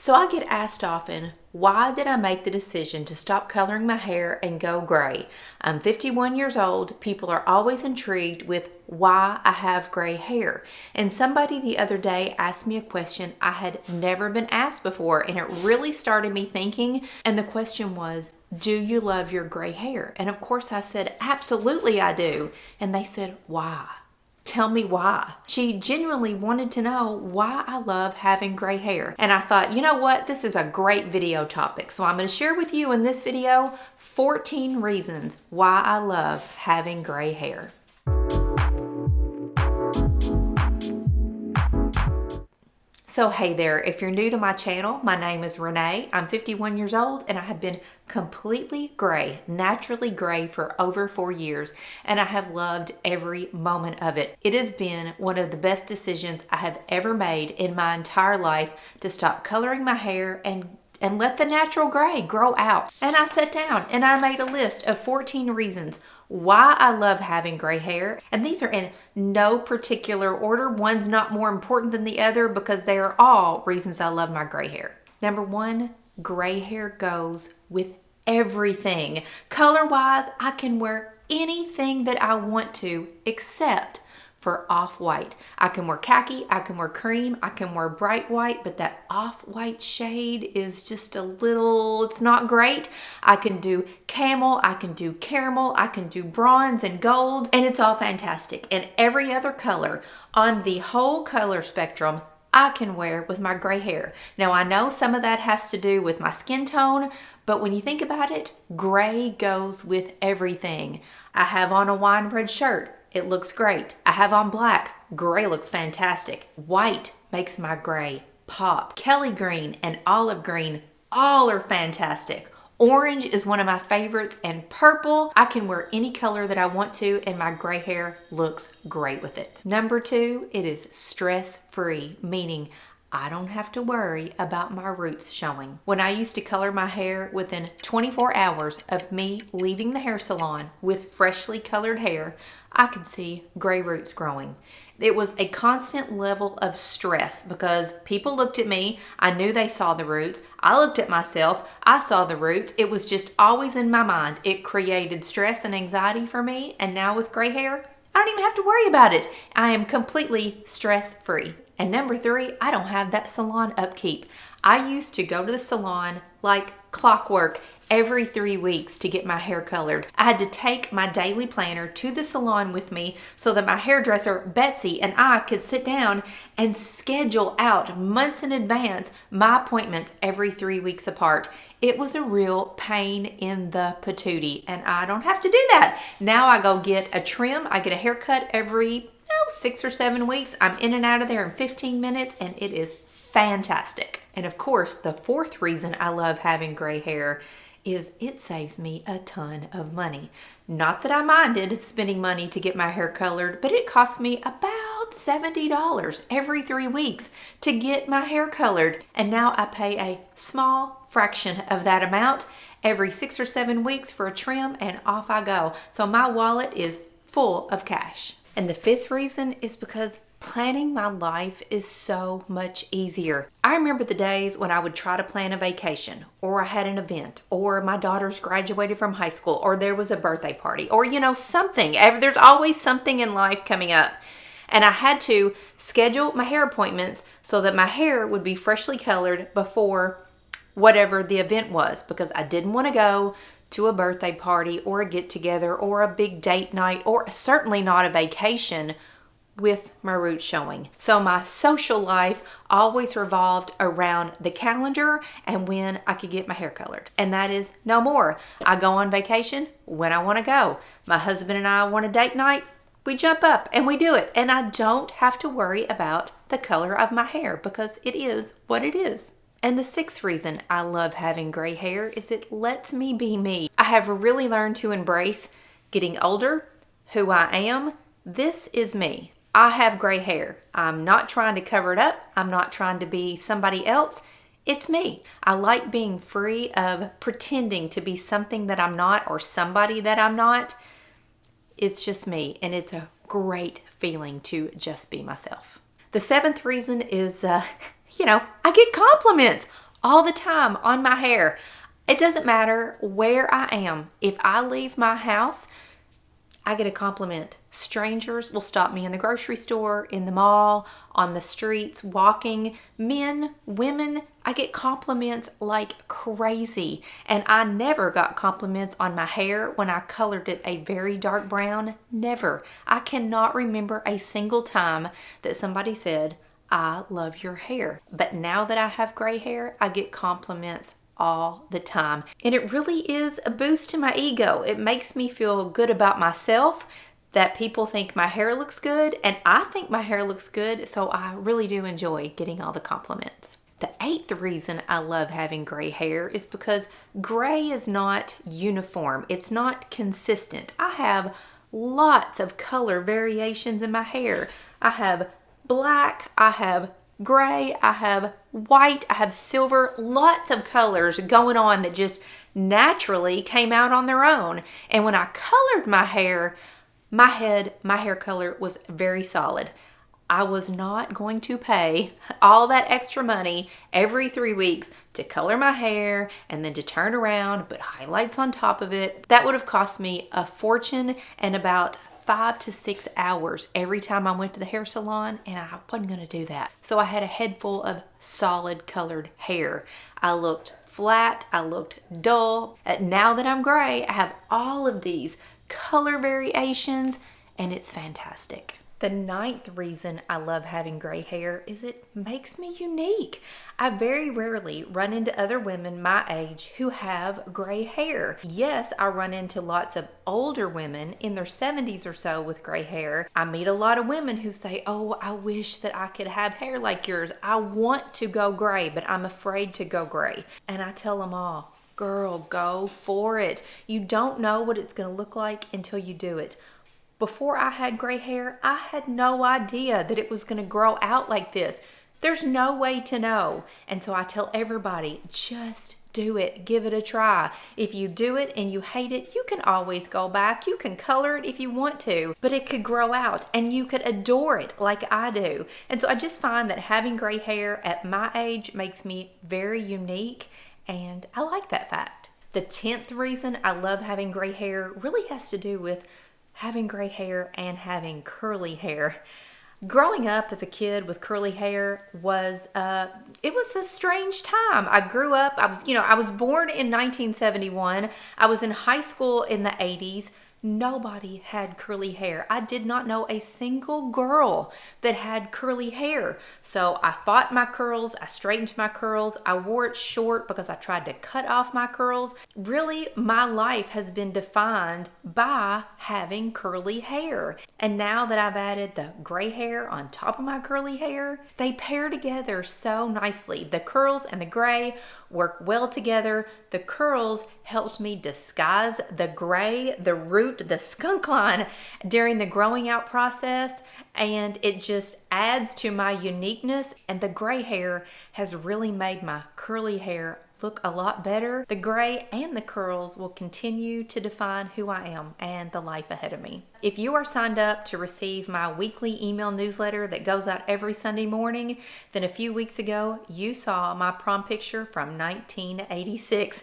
So I get asked often, why did I make the decision to stop coloring my hair and go gray? I'm 51 years old. People are always intrigued with why I have gray hair. And somebody the other day asked me a question I had never been asked before, and it really started me thinking. And the question was, do you love your gray hair? And of course I said, absolutely I do. And they said, why? Tell me why. She genuinely wanted to know why I love having gray hair. And I thought, you know what? This is a great video topic. So I'm going to share with you in this video 14 reasons why I love having gray hair. So hey there, if you're new to my channel, my name is Renee. I'm 51 years old and I have been completely gray, naturally gray for over 4 years, and I have loved every moment of it. It has been one of the best decisions I have ever made in my entire life to stop coloring my hair and let the natural gray grow out. And I sat down and I made a list of 14 reasons why I love having gray hair. And these are in no particular order. One's not more important than the other because they are all reasons I love my gray hair. Number one, gray hair goes with everything. Color-wise, I can wear anything that I want to except for off-white. I can wear khaki, I can wear cream, I can wear bright white, but that off-white shade is just a little, it's not great. I can do camel, I can do caramel, I can do bronze and gold, and it's all fantastic. And every other color on the whole color spectrum I can wear with my gray hair. Now I know some of that has to do with my skin tone, but when you think about it, gray goes with everything. I have on a wine red shirt. It looks great. I have on black. Gray looks fantastic. White makes my gray pop. Kelly green and olive green, all are fantastic. Orange is one of my favorites, and purple, I can wear any color that I want to and my gray hair looks great with it. Number two, it is stress-free, meaning I don't have to worry about my roots showing. When I used to color my hair, within 24 hours of me leaving the hair salon with freshly colored hair, I could see gray roots growing. It was a constant level of stress because people looked at me, I knew they saw the roots. I looked at myself, I saw the roots. It was just always in my mind. It created stress and anxiety for me, and now with gray hair, I don't even have to worry about it. I am completely stress-free. And number three, I don't have that salon upkeep. I used to go to the salon like clockwork every 3 weeks to get my hair colored. I had to take my daily planner to the salon with me so that my hairdresser, Betsy, and I could sit down and schedule out months in advance my appointments every 3 weeks apart. It was a real pain in the patootie, and I don't have to do that. Now I go get a trim. I get a haircut every 6 or 7 weeks. I'm in and out of there in 15 minutes, and it is fantastic. And of course, the fourth reason I love having gray hair is it saves me a ton of money. Not that I minded spending money to get my hair colored, but it cost me about $70 every 3 weeks to get my hair colored. And now I pay a small fraction of that amount every 6 or 7 weeks for a trim, and off I go. So my wallet is full of cash. And the fifth reason is because planning my life is so much easier. I remember the days when I would try to plan a vacation, or I had an event, or my daughters graduated from high school, or there was a birthday party, or something. There's always something in life coming up. And I had to schedule my hair appointments so that my hair would be freshly colored before whatever the event was, because I didn't want to go to a birthday party or a get-together or a big date night, or certainly not a vacation with my roots showing. So my social life always revolved around the calendar and when I could get my hair colored. And that is no more. I go on vacation when I want to go. My husband and I want a date night, we jump up and we do it. And I don't have to worry about the color of my hair because it is what it is. And the sixth reason I love having gray hair is it lets me be me. I have really learned to embrace getting older, who I am. This is me. I have gray hair. I'm not trying to cover it up. I'm not trying to be somebody else. It's me. I like being free of pretending to be something that I'm not or somebody that I'm not. It's just me, and it's a great feeling to just be myself. The seventh reason is, I get compliments all the time on my hair. It doesn't matter where I am. If I leave my house, I get a compliment. Strangers will stop me in the grocery store, in the mall, on the streets, walking. Men, women, I get compliments like crazy. And I never got compliments on my hair when I colored it a very dark brown. Never. I cannot remember a single time that somebody said, I love your hair. But now that I have gray hair, I get compliments all the time. And it really is a boost to my ego. It makes me feel good about myself that people think my hair looks good, and I think my hair looks good, so I really do enjoy getting all the compliments. The 8th reason I love having gray hair is because gray is not uniform. It's not consistent. I have lots of color variations in my hair. I have black, I have gray, I have white, I have silver, lots of colors going on that just naturally came out on their own. And when I colored my hair, my hair color was very solid. I was not going to pay all that extra money every 3 weeks to color my hair and then to turn around, put highlights on top of it. That would have cost me a fortune and about 5 to 6 hours every time I went to the hair salon, and I wasn't going to do that. So I had a head full of solid colored hair. I looked flat, I looked dull. Now that I'm gray, I have all of these color variations, and it's fantastic. The 9th reason I love having gray hair is it makes me unique. I very rarely run into other women my age who have gray hair. Yes, I run into lots of older women in their 70s or so with gray hair. I meet a lot of women who say, oh, I wish that I could have hair like yours. I want to go gray, but I'm afraid to go gray. And I tell them all, girl, go for it. You don't know what it's going to look like until you do it. Before I had gray hair, I had no idea that it was going to grow out like this. There's no way to know. And so I tell everybody, just do it. Give it a try. If you do it and you hate it, you can always go back. You can color it if you want to, but it could grow out and you could adore it like I do. And so I just find that having gray hair at my age makes me very unique, and I like that fact. The 10th reason I love having gray hair really has to do with having gray hair and having curly hair. Growing up as a kid with curly hair was it was a strange time. I grew up, I was born in 1971. I was in high school in the 80s. Nobody had curly hair. I did not know a single girl that had curly hair. So I fought my curls. I straightened my curls. I wore it short because I tried to cut off my curls. Really, my life has been defined by having curly hair. And now that I've added the gray hair on top of my curly hair, they pair together so nicely. The curls and the gray work well together. The curls helped me disguise the gray, the root, the skunk line during the growing out process, and it just adds to my uniqueness. And the gray hair has really made my curly hair look a lot better. The gray and the curls will continue to define who I am and the life ahead of me. If you are signed up to receive my weekly email newsletter that goes out every Sunday morning, then a few weeks ago you saw my prom picture from 1986.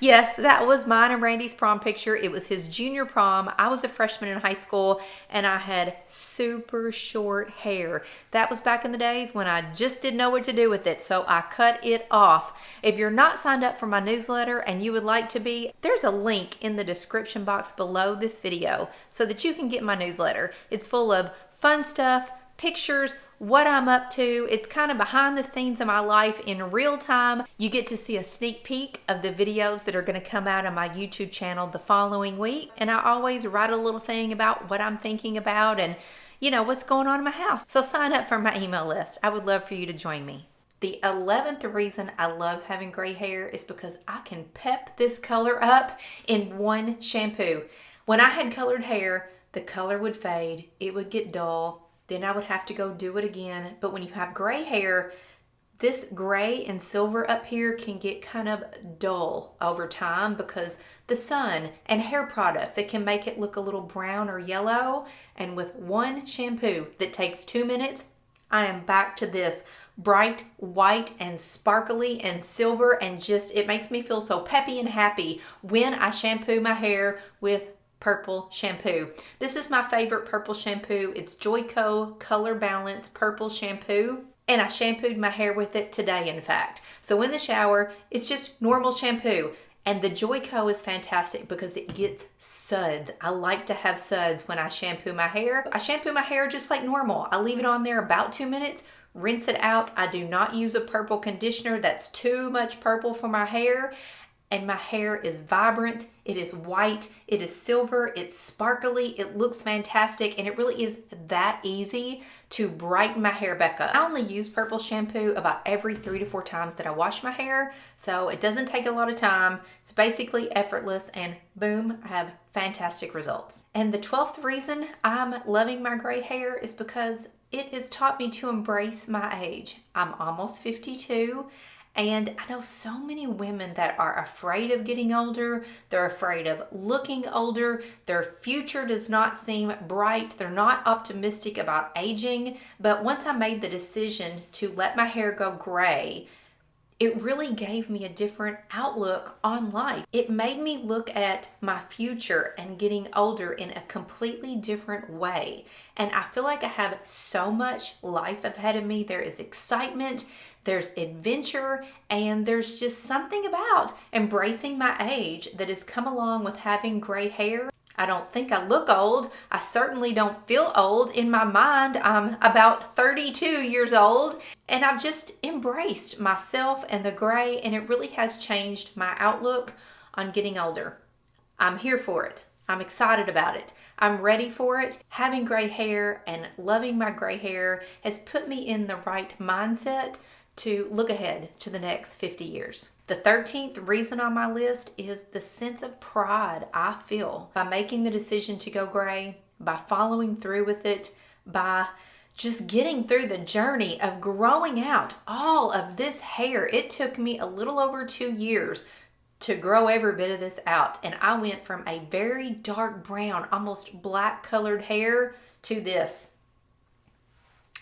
Yes, that was mine and Randy's prom picture. It was his junior prom. I was a freshman in high school and I had super short hair. That was back in the days when I just didn't know what to do with it, so I cut it off. If you're not signed up for my newsletter and you would like to be, there's a link in the description box below this video so that you can get my newsletter. It's full of fun stuff, pictures, what I'm up to. It's kind of behind the scenes of my life in real time. You get to see a sneak peek of the videos that are going to come out on my YouTube channel the following week. And I always write a little thing about what I'm thinking about and, what's going on in my house. So sign up for my email list. I would love for you to join me. The 11th reason I love having gray hair is because I can pep this color up in one shampoo. When I had colored hair, the color would fade. It would get dull. Then I would have to go do it again. But when you have gray hair, this gray and silver up here can get kind of dull over time because the sun and hair products, it can make it look a little brown or yellow. And with one shampoo that takes 2 minutes, I am back to this bright white and sparkly and silver, and just it makes me feel so peppy and happy when I shampoo my hair with purple shampoo. This is my favorite purple shampoo. It's Joico Color Balance Purple Shampoo. And I shampooed my hair with it today, in fact. So in the shower, it's just normal shampoo. And the Joico is fantastic because it gets suds. I like to have suds when I shampoo my hair. I shampoo my hair just like normal. I leave it on there about 2 minutes, rinse it out. I do not use a purple conditioner. That's too much purple for my hair. And my hair is vibrant, it is white, it is silver, it's sparkly, it looks fantastic, and it really is that easy to brighten my hair back up. I only use purple shampoo about every 3 to 4 times that I wash my hair, so it doesn't take a lot of time. It's basically effortless, and boom, I have fantastic results. And the 12th reason I'm loving my gray hair is because it has taught me to embrace my age. I'm almost 52. And I know so many women that are afraid of getting older. They're afraid of looking older. Their future does not seem bright. They're not optimistic about aging. But once I made the decision to let my hair go gray, it really gave me a different outlook on life. It made me look at my future and getting older in a completely different way. And I feel like I have so much life ahead of me. There is excitement, there's adventure, and there's just something about embracing my age that has come along with having gray hair. I don't think I look old. I certainly don't feel old. In my mind, I'm about 32 years old, and I've just embraced myself and the gray, and it really has changed my outlook on getting older. I'm here for it. I'm excited about it. I'm ready for it. Having gray hair and loving my gray hair has put me in the right mindset to look ahead to the next 50 years. The 13th reason on my list is the sense of pride I feel by making the decision to go gray, by following through with it, by just getting through the journey of growing out all of this hair. It took me a little over 2 years to grow every bit of this out. And I went from a very dark brown, almost black colored hair to this.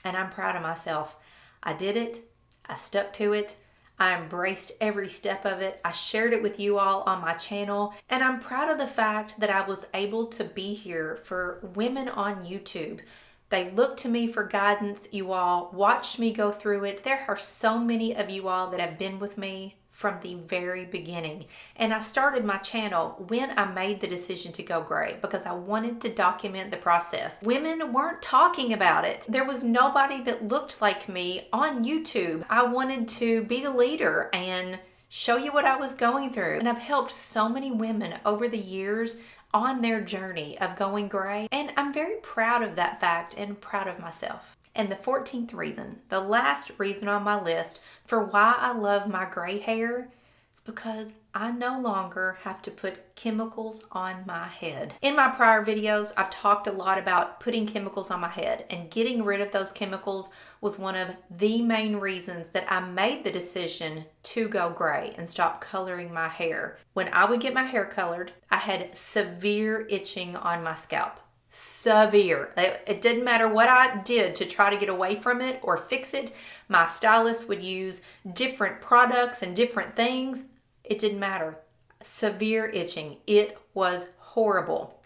And I'm proud of myself. I did it. I stuck to it. I embraced every step of it. I shared it with you all on my channel. And I'm proud of the fact that I was able to be here for women on YouTube. They looked to me for guidance. You all watched me go through it. There are so many of you all that have been with me from the very beginning. And I started my channel when I made the decision to go gray because I wanted to document the process. Women weren't talking about it. There was nobody that looked like me on YouTube. I wanted to be the leader and show you what I was going through. And I've helped so many women over the years on their journey of going gray. And I'm very proud of that fact and proud of myself. And the 14th reason, the last reason on my list for why I love my gray hair is because I no longer have to put chemicals on my head. In my prior videos, I've talked a lot about putting chemicals on my head, and getting rid of those chemicals was one of the main reasons that I made the decision to go gray and stop coloring my hair. When I would get my hair colored, I had severe itching on my scalp. Severe. It didn't matter what I did to try to get away from it or fix it. My stylist would use different products and different things. It didn't matter. Severe itching. It was horrible.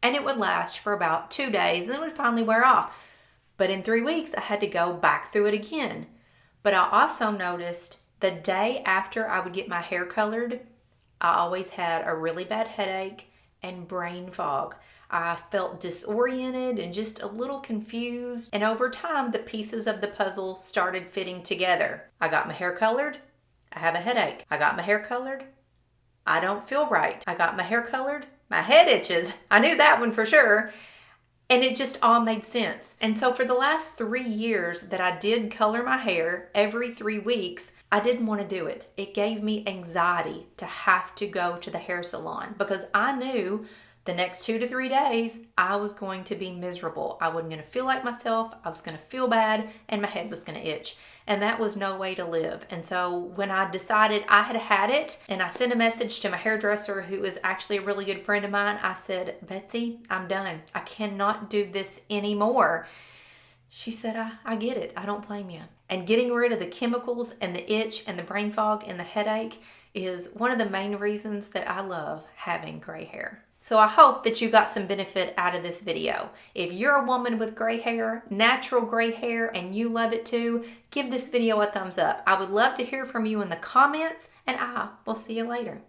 And it would last for about 2 days and then it would finally wear off. But in 3 weeks, I had to go back through it again. But I also noticed the day after I would get my hair colored, I always had a really bad headache and brain fog. I felt disoriented and just a little confused. And over time, the pieces of the puzzle started fitting together. I got my hair colored. I have a headache. I got my hair colored. I don't feel right. I got my hair colored. My head itches. I knew that one for sure. And it just all made sense. And so for the last 3 years that I did color my hair every 3 weeks, I didn't want to do it. It gave me anxiety to have to go to the hair salon because I knew the next 2 to 3 days, I was going to be miserable. I wasn't going to feel like myself. I was going to feel bad and my head was going to itch. And that was no way to live. And so when I decided I had had it and I sent a message to my hairdresser, who is actually a really good friend of mine, I said, Betsy, I'm done. I cannot do this anymore. She said, I get it. I don't blame you. And getting rid of the chemicals and the itch and the brain fog and the headache is one of the main reasons that I love having gray hair. So I hope that you got some benefit out of this video. If you're a woman with gray hair, natural gray hair, and you love it too, give this video a thumbs up. I would love to hear from you in the comments, and I will see you later.